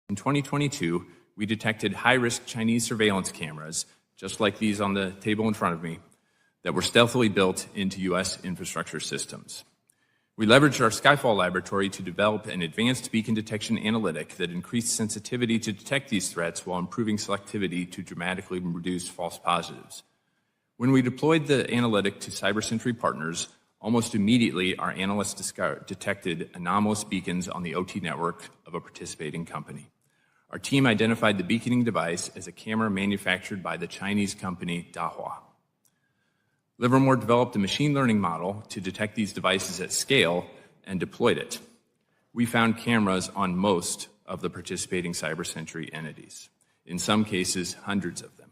In 2022, we detected high-risk Chinese surveillance cameras, just like these on the table in front of me, that were stealthily built into U.S. infrastructure systems. We leveraged our Skyfall laboratory to develop an advanced beacon detection analytic that increased sensitivity to detect these threats while improving selectivity to dramatically reduce false positives. When we deployed the analytic to CyberSentry partners, almost immediately our analysts detected anomalous beacons on the OT network of a participating company. Our team identified the beaconing device as a camera manufactured by the Chinese company Dahua. Livermore developed a machine learning model to detect these devices at scale and deployed it. We found cameras on most of the participating CyberSentry entities, in some cases hundreds of them.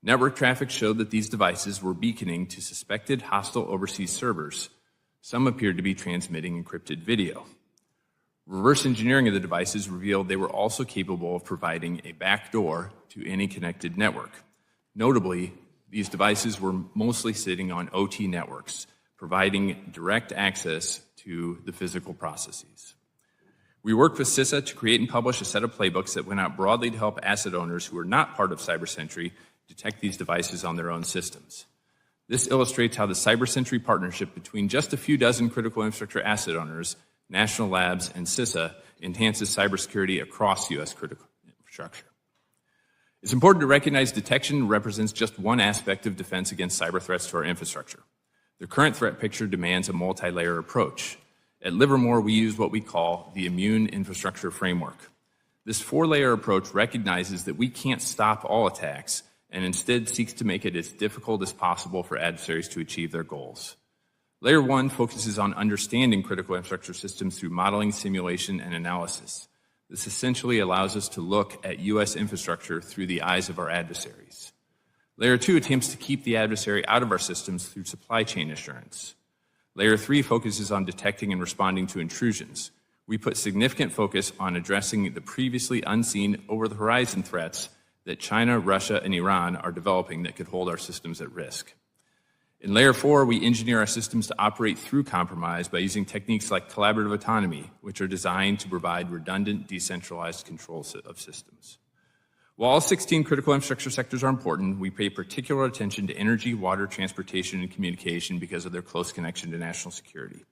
Network traffic showed that these devices were beaconing to suspected hostile overseas servers. Some appeared to be transmitting encrypted video. Reverse engineering of the devices revealed they were also capable of providing a backdoor to any connected network. Notably, these devices were mostly sitting on OT networks, providing direct access to the physical processes. We worked with CISA to create and publish a set of playbooks that went out broadly to help asset owners who are not part of CyberSentry detect these devices on their own systems. This illustrates how the CyberSentry partnership between just a few dozen critical infrastructure asset owners, national labs, and CISA enhances cybersecurity across U.S. critical infrastructure. It's important to recognize detection represents just one aspect of defense against cyber threats to our infrastructure. The current threat picture demands a multi-layer approach. At Livermore, we use what we call the immune infrastructure framework. This four-layer approach recognizes that we can't stop all attacks and instead seeks to make it as difficult as possible for adversaries to achieve their goals. Layer 1 focuses on understanding critical infrastructure systems through modeling, simulation, and analysis. This essentially allows us to look at U.S. infrastructure through the eyes of our adversaries. Layer 2 attempts to keep the adversary out of our systems through supply chain assurance. Layer 3 focuses on detecting and responding to intrusions. We put significant focus on addressing the previously unseen over-the-horizon threats that China, Russia, and Iran are developing that could hold our systems at risk. In Layer 4, we engineer our systems to operate through compromise by using techniques like collaborative autonomy, which are designed to provide redundant, decentralized control of systems. While all 16 critical infrastructure sectors are important, we pay particular attention to energy, water, transportation, and communication because of their close connection to national security.